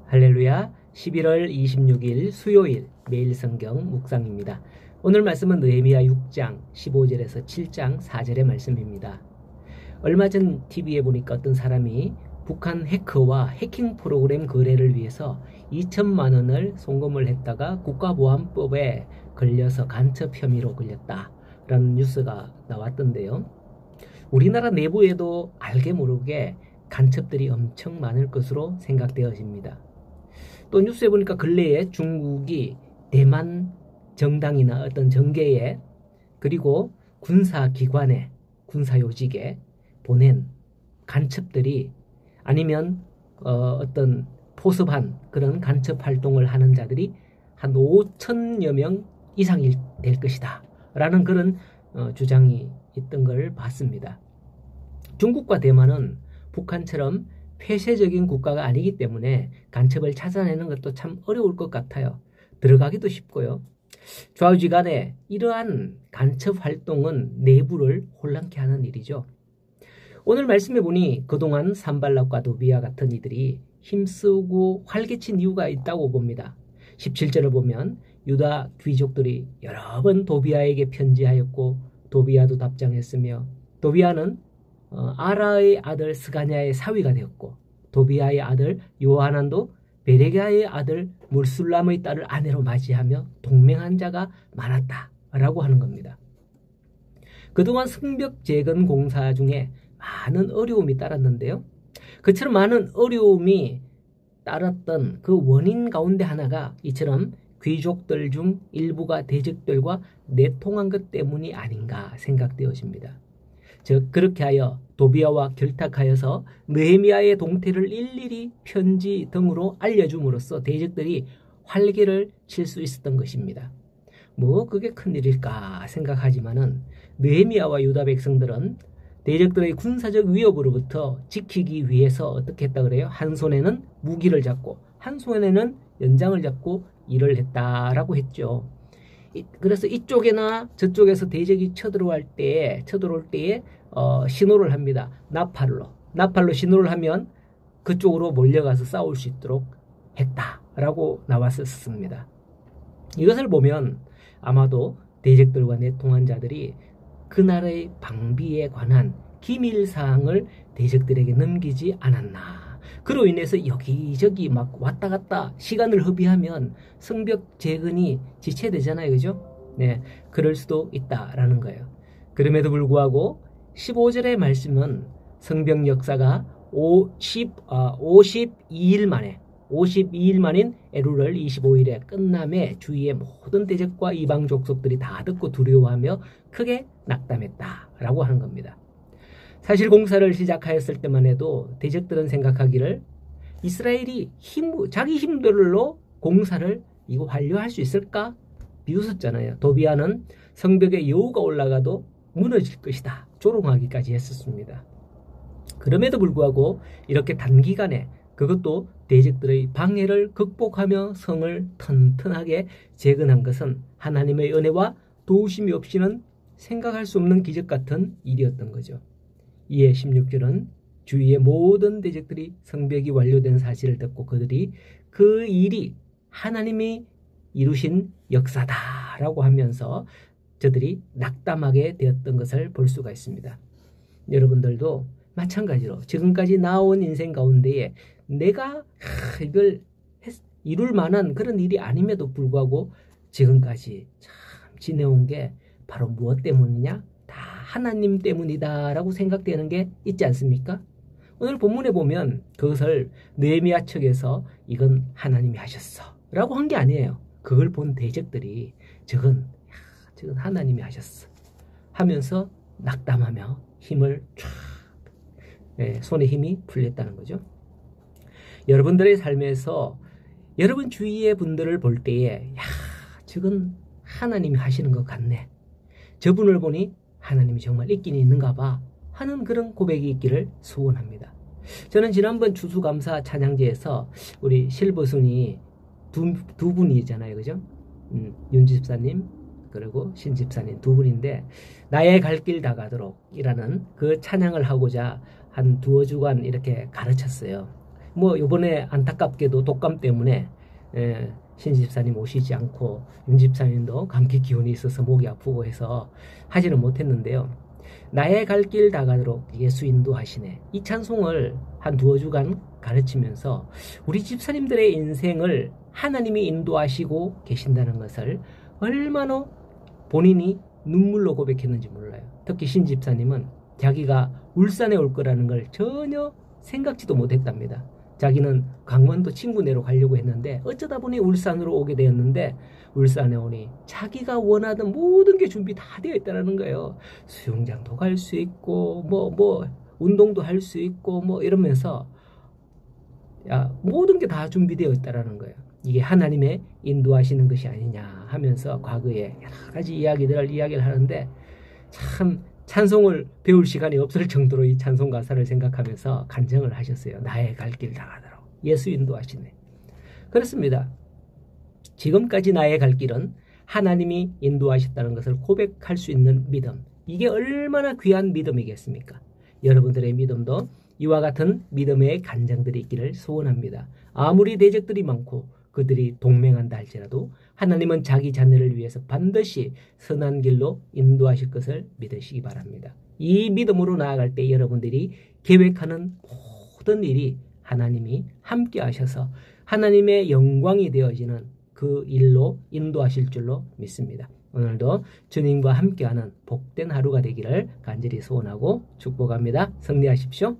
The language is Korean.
할렐루야. 11월 26일 수요일 매일 성경 묵상입니다. 오늘 말씀은 느헤미야 6장 15절에서 7장 4절의 말씀입니다. 얼마 전 TV에 보니까 어떤 사람이 북한 해커와 해킹 프로그램 거래를 위해서 2천만 원을 송금을 했다가 국가보안법에 걸려서 간첩 혐의로 걸렸다라는 뉴스가 나왔던데요. 우리나라 내부에도 알게 모르게 간첩들이 엄청 많을 것으로 생각되어집니다. 또 뉴스에 보니까 근래에 중국이 대만 정당이나 어떤 정계에 그리고 군사기관에 군사요직에 보낸 간첩들이 아니면 어떤 포섭한 그런 간첩 활동을 하는 자들이 한 5천여 명 이상이 될 것이다 라는 그런 주장이 있던 걸 봤습니다. 중국과 대만은 북한처럼 폐쇄적인 국가가 아니기 때문에 간첩을 찾아내는 것도 참 어려울 것 같아요. 들어가기도 쉽고요. 좌우지간에 이러한 간첩 활동은 내부를 혼란케 하는 일이죠. 오늘 말씀해 보니 그동안 산발락과 도비아 같은 이들이 힘쓰고 활개친 이유가 있다고 봅니다. 17절을 보면 유다 귀족들이 여러 번 도비아에게 편지하였고 도비아도 답장했으며 도비아는 아라의 아들 스가냐의 사위가 되었고 도비아의 아들 요하난도 베레가의 아들 물술람의 딸을 아내로 맞이하며 동맹한 자가 많았다라고 하는 겁니다. 그동안 성벽 재건 공사 중에 많은 어려움이 따랐는데요. 그처럼 많은 어려움이 따랐던 그 원인 가운데 하나가 이처럼 귀족들 중 일부가 대적들과 내통한 것 때문이 아닌가 생각되어집니다. 즉 그렇게 하여 도비아와 결탁하여서 느헤미야의 동태를 일일이 편지 등으로 알려줌으로써 대적들이 활개를 칠 수 있었던 것입니다. 뭐 그게 큰일일까 생각하지만은 느헤미야와 유다 백성들은 대적들의 군사적 위협으로부터 지키기 위해서 어떻게 했다 그래요? 한 손에는 무기를 잡고 한 손에는 연장을 잡고 일을 했다라고 했죠. 그래서 이쪽이나 저쪽에서 대적이 쳐들어올 때에 신호를 합니다. 나팔로 신호를 하면 그쪽으로 몰려가서 싸울 수 있도록 했다라고 나왔었습니다. 이것을 보면 아마도 대적들과 내통한 자들이 그날의 방비에 관한 기밀사항을 대적들에게 넘기지 않았나. 그로 인해서 여기저기 막 왔다 갔다 시간을 허비하면 성벽 재건이 지체되잖아요. 그죠? 네, 그럴 수도 있다라는 거예요. 그럼에도 불구하고 15절의 말씀은 성벽 역사가 52일 만인 에루럴 25일에 끝남에 주위의 모든 대적과 이방 족속들이 다 듣고 두려워하며 크게 낙담했다라고 하는 겁니다. 사실 공사를 시작하였을 때만 해도 대적들은 생각하기를 이스라엘이 자기 힘들로 공사를 이거 완료할 수 있을까? 비웃었잖아요. 도비아는 성벽에 여우가 올라가도 무너질 것이다. 조롱하기까지 했었습니다. 그럼에도 불구하고 이렇게 단기간에 그것도 대적들의 방해를 극복하며 성을 튼튼하게 재건한 것은 하나님의 은혜와 도우심이 없이는 생각할 수 없는 기적 같은 일이었던 거죠. 이에 16절은 주위의 모든 대적들이 성벽이 완료된 사실을 듣고 그들이 그 일이 하나님이 이루신 역사다라고 하면서 저들이 낙담하게 되었던 것을 볼 수가 있습니다. 여러분들도 마찬가지로 지금까지 나온 인생 가운데에 내가 이걸 이룰 만한 그런 일이 아님에도 불구하고 지금까지 참 지내온 게 바로 무엇 때문이냐? 다 하나님 때문이다라고 생각되는 게 있지 않습니까? 오늘 본문에 보면 그것을 느헤미야 측에서 이건 하나님이 하셨어 라고 한 게 아니에요. 그걸 본 대적들이 저건 하나님이 하셨어 하면서 낙담하며 힘을 손에 힘이 풀렸다는 거죠. 여러분들의 삶에서 여러분 주위의 분들을 볼 때에 저건 하나님이 하시는 것 같네. 저분을 보니 하나님이 정말 있긴 있는가 봐 하는 그런 고백이 있기를 소원합니다. 저는 지난번 추수감사 찬양제에서 우리 실버순이 두 분이잖아요. 그죠? 윤 집사님 그리고 신 집사님 두 분인데 나의 갈 길 다 가도록 이라는 그 찬양을 하고자 한 두어 주간 이렇게 가르쳤어요. 뭐 요번에 안타깝게도 독감 때문에 신 집사님 오시지 않고 윤 집사님도 감기 기운이 있어서 목이 아프고 해서 하지는 못했는데요. 나의 갈 길 다가도록 예수 인도하시네. 이 찬송을 한 두어 주간 가르치면서 우리 집사님들의 인생을 하나님이 인도하시고 계신다는 것을 얼마나 본인이 눈물로 고백했는지 몰라요. 특히 신 집사님은 자기가 울산에 올 거라는 걸 전혀 생각지도 못했답니다. 자기는 강원도 친구네로 가려고 했는데 어쩌다 보니 울산으로 오게 되었는데 울산에 오니 자기가 원하던 모든 게 준비 다 되어 있다는 거예요. 수영장도 갈 수 있고 뭐 운동도 할 수 있고 뭐 이러면서 모든 게 다 준비되어 있다는 거예요. 이게 하나님의 인도하시는 것이 아니냐 하면서 과거에 여러 가지 이야기를 하는데 참 찬송을 배울 시간이 없을 정도로 이 찬송 가사를 생각하면서 간증을 하셨어요. 나의 갈 길 다가도록 예수 인도하시네. 그렇습니다. 지금까지 나의 갈 길은 하나님이 인도하셨다는 것을 고백할 수 있는 믿음. 이게 얼마나 귀한 믿음이겠습니까? 여러분들의 믿음도 이와 같은 믿음의 간장들이 있기를 소원합니다. 아무리 대적들이 많고 그들이 동맹한다 할지라도 하나님은 자기 자녀를 위해서 반드시 선한 길로 인도하실 것을 믿으시기 바랍니다. 이 믿음으로 나아갈 때 여러분들이 계획하는 모든 일이 하나님이 함께 하셔서 하나님의 영광이 되어지는 그 일로 인도하실 줄로 믿습니다. 오늘도 주님과 함께하는 복된 하루가 되기를 간절히 소원하고 축복합니다. 승리하십시오.